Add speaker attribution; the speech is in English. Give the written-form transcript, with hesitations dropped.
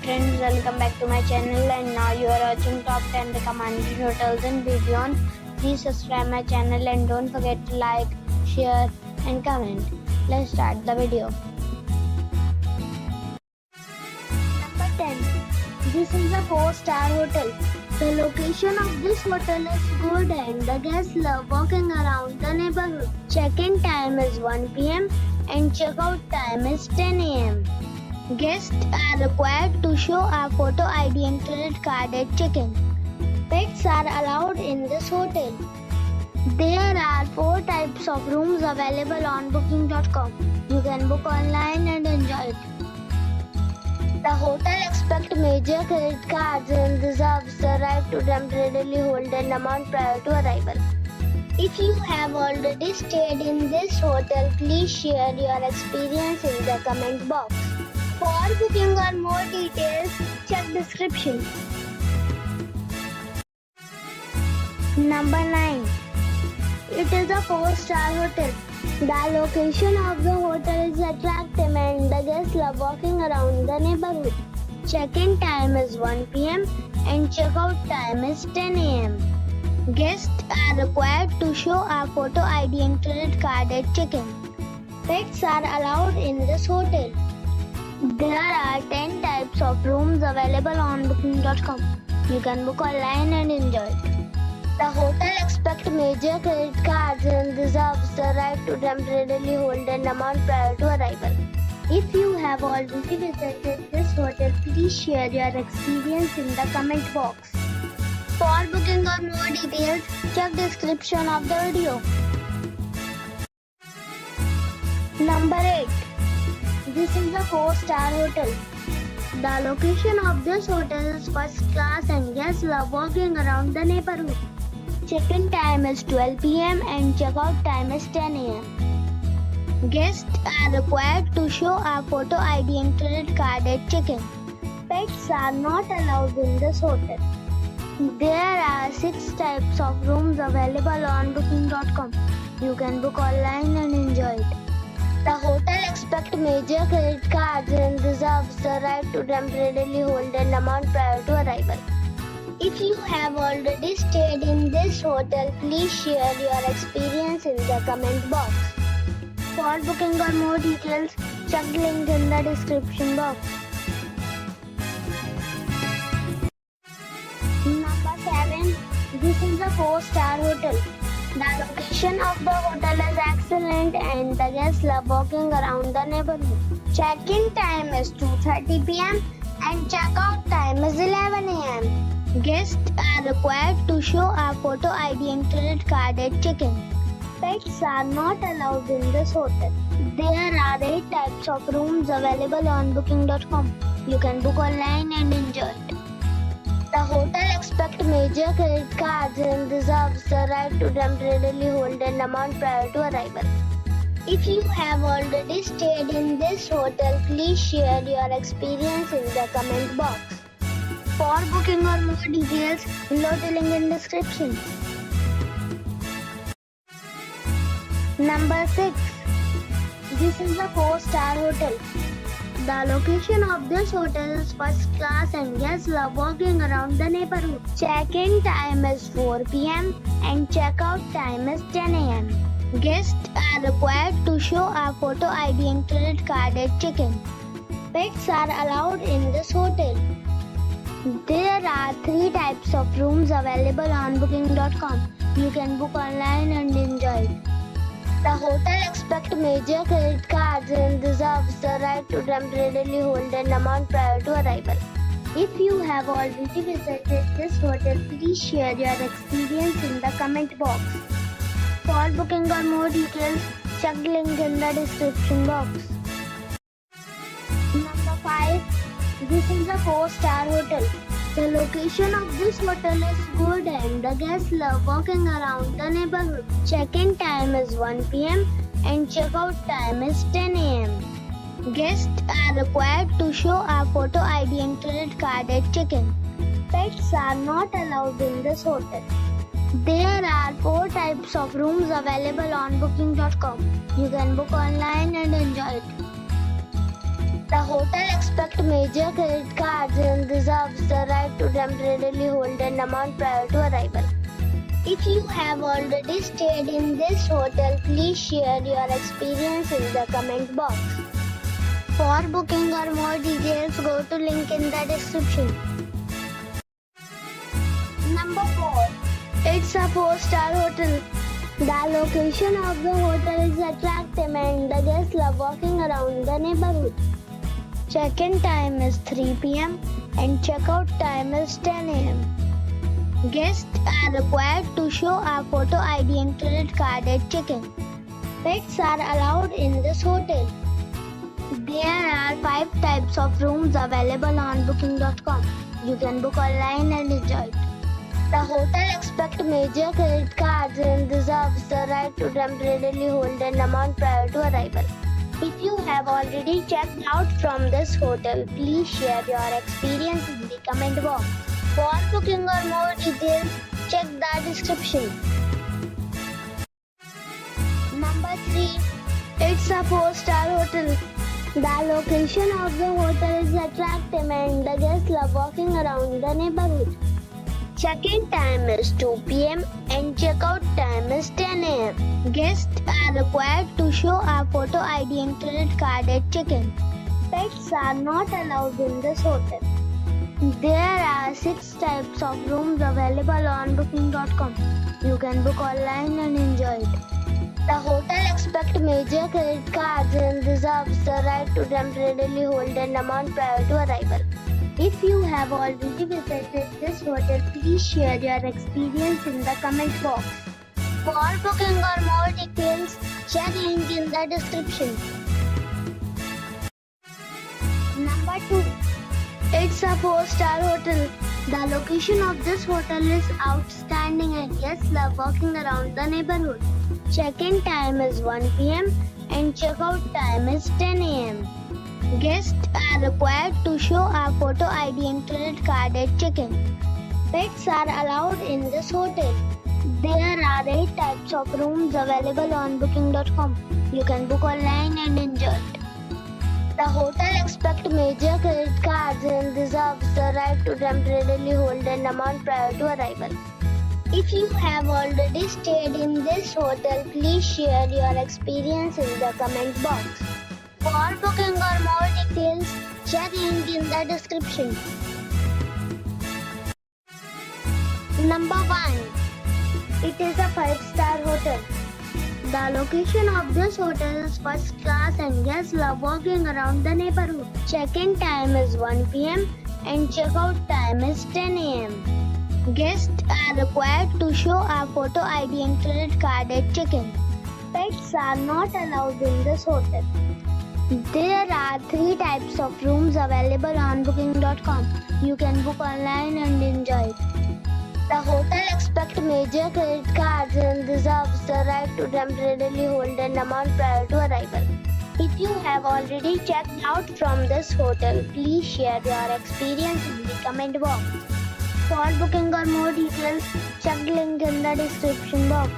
Speaker 1: friends, welcome back to my channel, and now you are watching top 10 recommended hotels in Beyond. Please subscribe my channel and don't forget to like, share and comment. Let's start the video. Number 10. This is a 4-star hotel. The location of this hotel is good and the guests love walking around the neighborhood. Check-in time is 1 p.m. and check-out time is 10 a.m. Guests are required to show a photo ID and credit card at check-in. Pets are allowed in this hotel. There are 4 types of rooms available on booking.com. You can book online and enjoy it. The hotel expects major credit cards and reserves the right to temporarily hold an amount prior to arrival. If you have already stayed in this hotel, please share your experience in the comment box. For booking or more details, check description. Number 9. It is a 4-star hotel. The location of the hotel is attractive and the guests love walking around the neighborhood. Check-in time is 1 p.m. and check-out time is 10 a.m. Guests are required to show a photo ID and credit card at check-in. Pets are allowed in this hotel. There are 10 types of rooms available on booking.com. You can book online and enjoy it. The hotel expects major credit cards and reserves the right to temporarily hold an amount prior to arrival. If you have already visited this hotel, please share your experience in the comment box. For booking or more details, check description of the video. Number 8. This is a 4-star hotel. The location of this hotel is first class and guests love walking around the neighborhood. Check-in time is 12 p.m. and check-out time is 10 a.m. Guests are required to show a photo ID and credit card at check-in. Pets are not allowed in this hotel. There are 6 types of rooms available on booking.com. You can book online and enjoy it. The hotel expects major credit cards and reserves the right to temporarily hold an amount prior to arrival. If you have already stayed in this hotel, please share your experience in the comment box. For booking or more details, check the link in the description box. Number 7. This is a 4-star hotel. The location of the hotel is excellent and the guests love walking around the neighborhood. Check-in time is 2:30 p.m. and check-out time is 11 a.m. Guests are required to show a photo ID and credit card at check-in. Pets are not allowed in this hotel. There are 8 types of rooms available on booking.com. You can book online and enjoy it. The hotel expects major credit cards and reserves the right to temporarily hold an amount prior to arrival. If you have already stayed in this hotel, please share your experience in the comment box. For booking or more details, below the link in description. Number 6. This is a 4-star hotel. The location of this hotel is first class and guests love walking around the neighborhood. Check-in time is 4 p.m. and check-out time is 10 a.m. Guests are required to show a photo ID and credit card at check-in. Pets are allowed in this hotel. There are 3 types of rooms available on booking.com. You can book online and enjoy it. The hotel expects major credit cards and reserves the right to temporarily hold an amount prior to arrival. If you have already visited this hotel, please share your experience in the comment box. For booking or more details, check the link in the description box. Number 5. This is a 4-star hotel. The location of this hotel is good and the guests love walking around the neighborhood. Check-in time is 1 p.m. and check-out time is 10 a.m. Guests are required to show a photo ID and credit card at check-in. Pets are not allowed in this hotel. There are 4 types of rooms available on booking.com. You can book online and enjoy it. The hotel expects major credit cards and reserves the right to temporarily hold an amount prior to arrival. If you have already stayed in this hotel, please share your experience in the comment box. For booking or more details, go to link in the description. Number 4. It's a 4-star hotel. The location of the hotel is attractive and the guests love walking around the neighborhood. Check-in time is 3 p.m. and check-out time is 10 a.m. Guests are required to show a photo ID and credit card at check-in. Pets are allowed in this hotel. There are 5 types of rooms available on booking.com. You can book online and enjoy it. The hotel expects major credit cards and reserves the right to temporarily hold an amount prior to arrival. If you have already checked out from this hotel, please share your experience in the comment box. For booking or more details, check the description. Number 3. It's a 4-star hotel. The location of the hotel is attractive and the guests love walking around the neighborhood. Check-in time is 2 p.m. and check-out time is 10 a.m. Guests are required to show a photo ID and credit card at check-in. Pets are not allowed in this hotel. There are 6 types of rooms available on booking.com. You can book online and enjoy it. The hotel expects major credit cards and reserves the right to temporarily hold an amount prior to arrival. If you have already visited this hotel, please share your experience in the comment box. For booking or more details, check link in the description. Number 2. It's a 4-star hotel. The location of this hotel is outstanding and guests love walking around the neighborhood. Check-in time is 1 p.m. and check-out time is 10 a.m. Guests are required to show a photo ID and credit card at check-in. Pets are allowed in this hotel. There are 8 types of rooms available on booking.com. You can book online and enjoy it. The hotel expects major credit cards and reserves the right to temporarily hold an amount prior to arrival. If you have already stayed in this hotel, please share your experience in the comment box. For booking or more details, check link in the description. Number 1. It is a 5-star hotel. The location of this hotel is first class and guests love walking around the neighborhood. Check-in time is 1 p.m. and check-out time is 10 a.m. Guests are required to show a photo ID and credit card at check-in. Pets are not allowed in this hotel. There are 3 types of rooms available on booking.com. You can book online and enjoy it. The hotel expects major credit cards and reserves the right to temporarily hold an amount prior to arrival. If you have already checked out from this hotel, please share your experience in the comment box. For booking or more details, check link in the description box.